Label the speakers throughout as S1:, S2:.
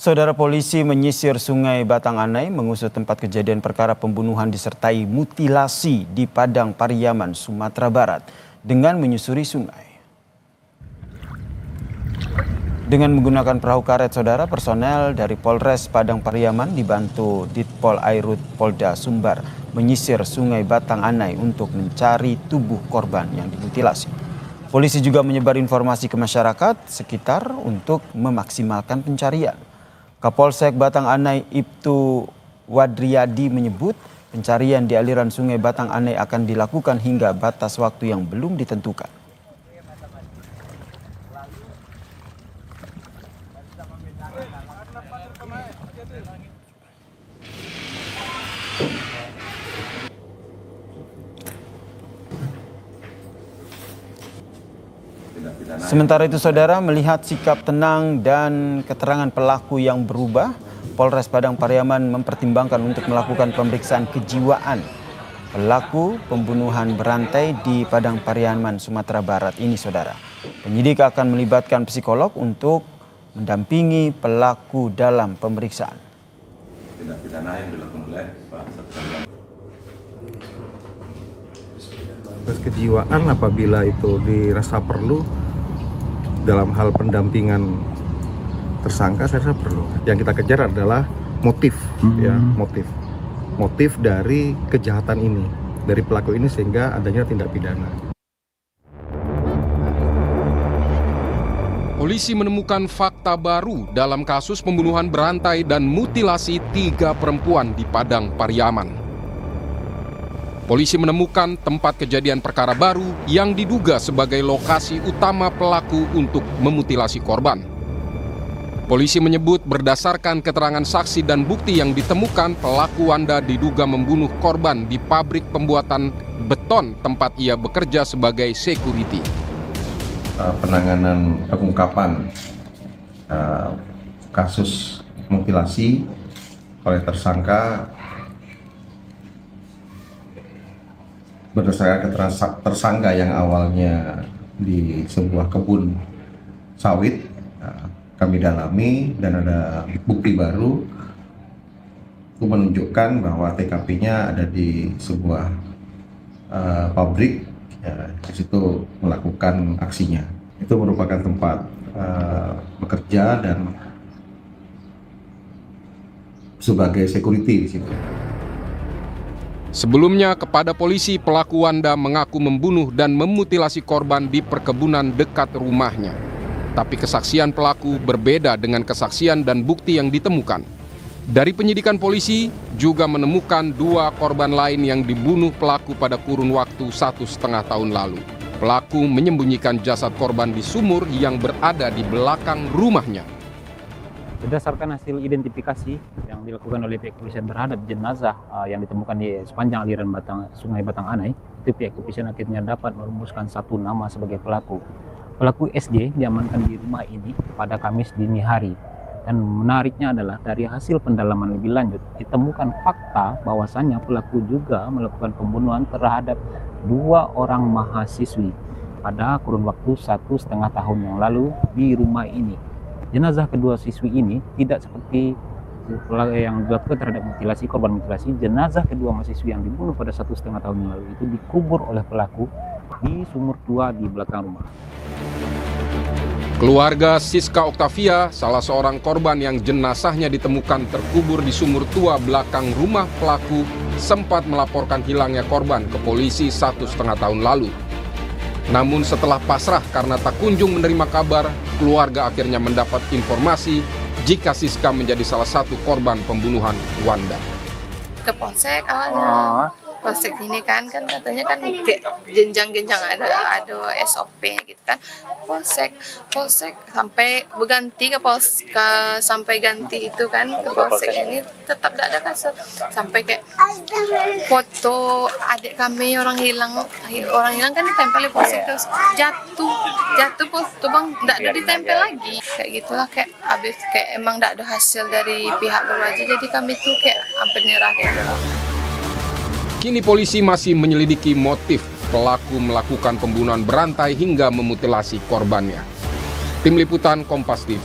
S1: Saudara, polisi menyisir Sungai Batang Anai mengusut tempat kejadian perkara pembunuhan disertai mutilasi di Padang Pariaman, Sumatera Barat dengan menyusuri sungai. Dengan menggunakan perahu karet, saudara, personel dari Polres Padang Pariaman dibantu Ditpol Airut Polda Sumbar menyisir Sungai Batang Anai untuk mencari tubuh korban yang dimutilasi. Polisi juga menyebar informasi ke masyarakat sekitar untuk memaksimalkan pencarian. Kapolsek Batang Anai Ibtu Wadriyadi menyebut pencarian di aliran Sungai Batang Anai akan dilakukan hingga batas waktu yang belum ditentukan. Sementara itu, saudara, melihat sikap tenang dan keterangan pelaku yang berubah, Polres Padang Pariaman mempertimbangkan untuk melakukan pemeriksaan kejiwaan pelaku pembunuhan berantai di Padang Pariaman, Sumatera Barat ini, saudara. Penyidik akan melibatkan psikolog untuk mendampingi pelaku dalam pemeriksaan.
S2: Tindak pidana yang dilakukan oleh Pak Satgas.
S3: Tes kejiwaan apabila itu dirasa perlu dalam hal pendampingan tersangka, saya rasa perlu. Yang kita kejar adalah motif, ya, motif dari kejahatan ini, dari pelaku ini sehingga adanya tindak pidana.
S4: Polisi menemukan fakta baru dalam kasus pembunuhan berantai dan mutilasi 3 perempuan di Padang Pariaman. Polisi menemukan tempat kejadian perkara baru yang diduga sebagai lokasi utama pelaku untuk memutilasi korban. Polisi menyebut berdasarkan keterangan saksi dan bukti yang ditemukan, pelaku Wanda diduga membunuh korban di pabrik pembuatan beton tempat ia bekerja sebagai security.
S2: Penanganan pengungkapan kasus mutilasi oleh tersangka berdasarkan keterangan tersangka yang awalnya di sebuah kebun sawit, kami dalami dan ada bukti baru itu menunjukkan bahwa TKP-nya ada di sebuah pabrik, ya, di situ melakukan aksinya. Itu merupakan tempat bekerja dan sebagai security di situ.
S4: Sebelumnya, kepada polisi, pelaku Wanda mengaku membunuh dan memutilasi korban di perkebunan dekat rumahnya. Tapi kesaksian pelaku berbeda dengan kesaksian dan bukti yang ditemukan. Dari penyidikan polisi, juga menemukan 2 korban lain yang dibunuh pelaku pada kurun waktu 1,5 tahun lalu. Pelaku menyembunyikan jasad korban di sumur yang berada di belakang rumahnya.
S5: Berdasarkan hasil identifikasi yang dilakukan oleh pihak kepolisian terhadap jenazah yang ditemukan di sepanjang aliran Sungai Batang Anai, itu pihak kepolisian akhirnya dapat merumuskan 1 nama sebagai pelaku. Pelaku SJ diamankan di rumah ini pada Kamis dini hari. Dan menariknya adalah dari hasil pendalaman lebih lanjut, ditemukan fakta bahwasannya pelaku juga melakukan pembunuhan terhadap 2 orang mahasiswi pada kurun waktu 1,5 tahun yang lalu di rumah ini. Jenazah kedua siswi ini tidak seperti yang dilakukan terhadap mutilasi, korban mutilasi. Jenazah kedua mahasiswi yang dibunuh pada 1,5 tahun yang lalu itu dikubur oleh pelaku di sumur tua di belakang rumah.
S4: Keluarga Siska Oktavia, salah seorang korban yang jenazahnya ditemukan terkubur di sumur tua belakang rumah pelaku, sempat melaporkan hilangnya korban ke polisi 1,5 tahun lalu. Namun setelah pasrah karena tak kunjung menerima kabar, keluarga akhirnya mendapat informasi jika Siska menjadi salah satu korban pembunuhan Wanda.
S6: Ke polsek awalnya, polsek ini kan katanya kan jenjang-jenjang ada SOP gitu kan. Polsek sampai berganti ke sampai ganti itu kan ke polsek ini tetap tidak ada kasus. Sampai kayak foto adik kami orang hilang kan ditempel di polsek terus jatuh foto bang tidak ada ditempel lagi kayak gitulah, kayak abis kayak emang tidak ada hasil dari pihak berwajib, jadi kami tuh kayak hampir nyerah kayak gitu.
S4: Kini polisi masih menyelidiki motif pelaku melakukan pembunuhan berantai hingga memutilasi korbannya. Tim Liputan Kompas TV.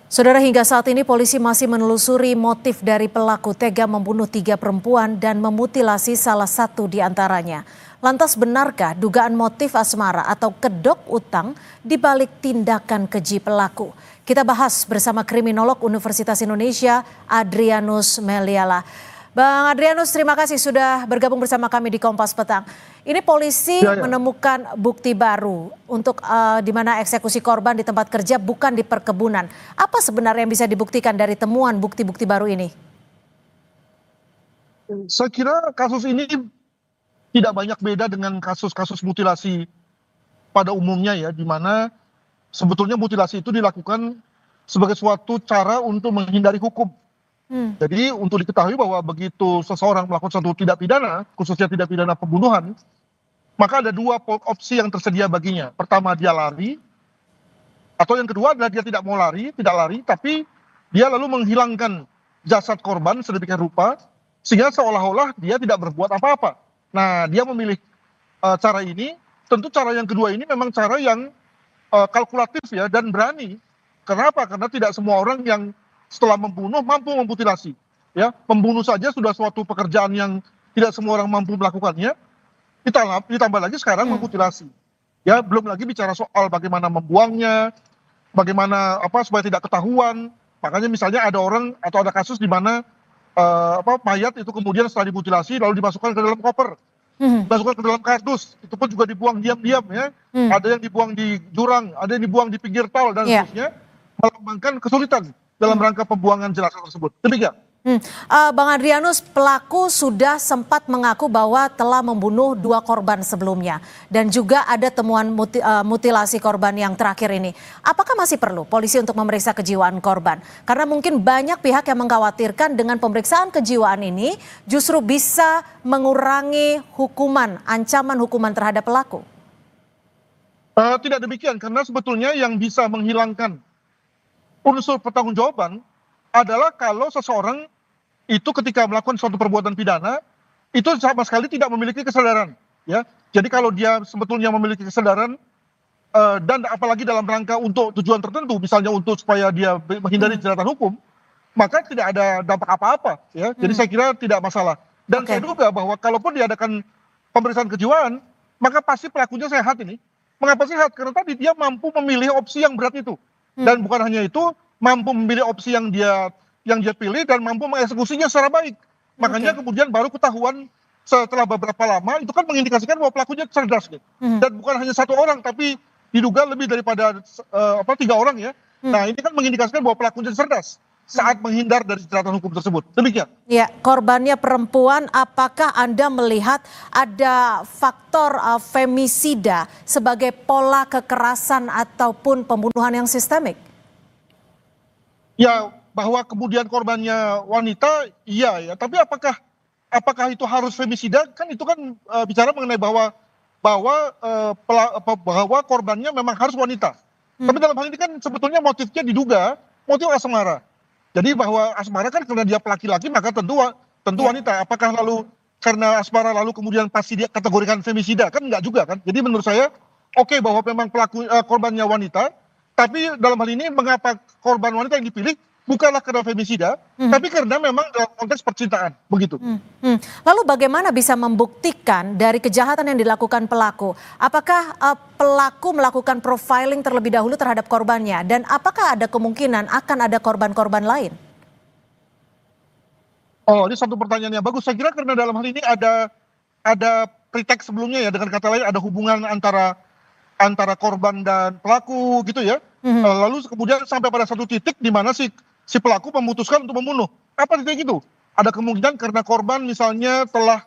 S7: Saudara, hingga saat ini polisi masih menelusuri motif dari pelaku tega membunuh 3 perempuan dan memutilasi salah satu di antaranya. Lantas benarkah dugaan motif asmara atau kedok utang dibalik tindakan keji pelaku? Kita bahas bersama kriminolog Universitas Indonesia Adrianus Meliala. Bang Adrianus, terima kasih sudah bergabung bersama kami di Kompas Petang. Ini polisi menemukan bukti baru untuk di mana eksekusi korban di tempat kerja bukan di perkebunan. Apa sebenarnya yang bisa dibuktikan dari temuan bukti-bukti baru ini?
S8: Saya kira kasus ini tidak banyak beda dengan kasus-kasus mutilasi pada umumnya ya, di mana sebetulnya mutilasi itu dilakukan sebagai suatu cara untuk menghindari hukum. Jadi untuk diketahui bahwa begitu seseorang melakukan suatu tindak pidana, khususnya tindak pidana pembunuhan, maka ada 2 opsi yang tersedia baginya. Pertama, dia lari, atau yang kedua adalah dia tidak mau lari, tapi dia lalu menghilangkan jasad korban sedemikian rupa, sehingga seolah-olah dia tidak berbuat apa-apa. Nah, dia memilih cara ini. Tentu cara yang kedua ini memang cara yang kalkulatif ya, dan berani. Kenapa? Karena tidak semua orang yang setelah membunuh mampu memutilasi. Ya, membunuh saja sudah suatu pekerjaan yang tidak semua orang mampu melakukannya. Ditambah lagi sekarang memutilasi. Ya, belum lagi bicara soal bagaimana membuangnya, bagaimana supaya tidak ketahuan. Makanya misalnya ada orang atau ada kasus di mana mayat itu kemudian setelah dimutilasi lalu dimasukkan ke dalam koper, dimasukkan ke dalam kardus, itu pun juga dibuang diam-diam ya. Ada yang dibuang di jurang, ada yang dibuang di pinggir tol dan seterusnya, melambangkan kesulitan dalam rangka pembuangan jenazah tersebut. Demikian.
S7: Bang Adrianus, pelaku sudah sempat mengaku bahwa telah membunuh 2 korban sebelumnya dan juga ada temuan mutilasi korban yang terakhir ini. Apakah masih perlu polisi untuk memeriksa kejiwaan korban? Karena mungkin banyak pihak yang mengkhawatirkan dengan pemeriksaan kejiwaan ini justru bisa mengurangi ancaman hukuman terhadap pelaku.
S8: Tidak demikian, karena sebetulnya yang bisa menghilangkan unsur pertanggungjawaban adalah kalau seseorang itu ketika melakukan suatu perbuatan pidana itu sama sekali tidak memiliki kesadaran, ya. Jadi kalau dia sebetulnya memiliki kesadaran dan apalagi dalam rangka untuk tujuan tertentu, misalnya untuk supaya dia menghindari jeratan hukum, maka tidak ada dampak apa-apa, ya. Jadi saya kira tidak masalah. Dan saya duga bahwa kalaupun diadakan pemeriksaan kejiwaan, maka pasti pelakunya sehat ini. Mengapa sehat? Karena tadi dia mampu memilih opsi yang berat itu. Dan bukan hanya itu, mampu memilih opsi yang dia pilih dan mampu mengeksekusinya secara baik. Makanya kemudian baru ketahuan setelah beberapa lama, itu kan mengindikasikan bahwa pelakunya cerdas. Gitu. Dan bukan hanya 1 orang, tapi diduga lebih daripada 3 orang ya. Nah, ini kan mengindikasikan bahwa pelakunya cerdas saat menghindar dari jeratan hukum tersebut. Demikian.
S7: Ya, korbannya perempuan, apakah Anda melihat ada faktor femisida sebagai pola kekerasan ataupun pembunuhan yang sistemik?
S8: Ya, bahwa kemudian korbannya wanita, iya ya. Tapi apakah itu harus femisida? Kan itu kan bicara mengenai bahwa korbannya memang harus wanita. Tapi dalam hal ini kan sebetulnya motifnya diduga motif asmara. Jadi bahwa asmara kan karena dia laki-laki maka tentu wanita. Apakah lalu karena asmara lalu kemudian pasti dia kategorikan femisida? Kan enggak juga kan. Jadi menurut saya oke bahwa memang korbannya wanita. Tapi dalam hal ini mengapa korban wanita yang dipilih bukanlah karena femisida, tapi karena memang dalam konteks percintaan, begitu.
S7: Lalu bagaimana bisa membuktikan dari kejahatan yang dilakukan pelaku? Apakah pelaku melakukan profiling terlebih dahulu terhadap korbannya? Dan apakah ada kemungkinan akan ada korban-korban lain?
S8: Oh, ini satu pertanyaan yang bagus. Saya kira karena dalam hal ini ada pretext sebelumnya ya, dengan kata lain ada hubungan antara korban dan pelaku gitu ya. Lalu kemudian sampai pada satu titik di mana si pelaku memutuskan untuk membunuh. Apa titik itu? Ada kemungkinan karena korban misalnya telah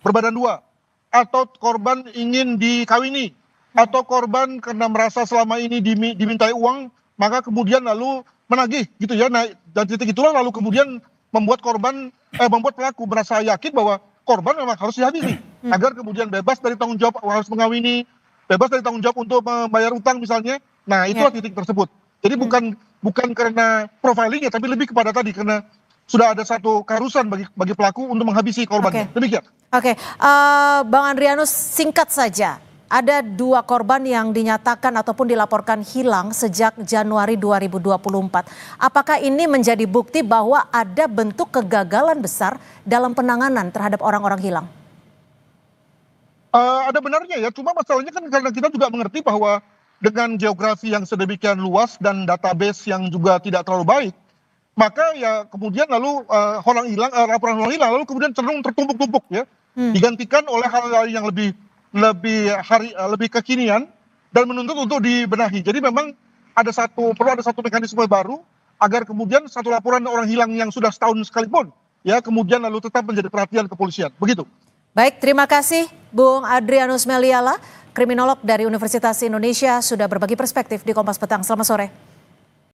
S8: berbadan 2, atau korban ingin dikawini, atau korban karena merasa selama ini dimintai uang, maka kemudian lalu menagih gitu ya. Nah, dan titik itulah lalu kemudian membuat pelaku merasa yakin bahwa korban memang harus dihabisi agar kemudian bebas dari tanggung jawab harus mengawini, bebas dari tanggung jawab untuk membayar utang misalnya. Nah, itulah titik tersebut. Jadi bukan karena profilingnya, tapi lebih kepada tadi karena sudah ada satu keharusan bagi pelaku untuk menghabisi korbannya. Demikian.
S7: Oke, Bang Adrianus, singkat saja. Ada 2 korban yang dinyatakan ataupun dilaporkan hilang sejak Januari 2024. Apakah ini menjadi bukti bahwa ada bentuk kegagalan besar dalam penanganan terhadap orang-orang hilang?
S8: Ada benarnya ya, cuma masalahnya kan karena kita juga mengerti bahwa dengan geografi yang sedemikian luas dan database yang juga tidak terlalu baik, maka ya kemudian lalu laporan orang hilang lalu kemudian cenderung tertumpuk-tumpuk ya, digantikan oleh hal-hal yang lebih kekinian dan menuntut untuk dibenahi. Jadi memang perlu ada satu mekanisme baru agar kemudian satu laporan orang hilang yang sudah setahun sekalipun ya kemudian lalu tetap menjadi perhatian kepolisian. Begitu.
S7: Baik, terima kasih Bung Adrianus Meliala, kriminolog dari Universitas Indonesia sudah berbagi perspektif di Kompas Petang. Selamat sore.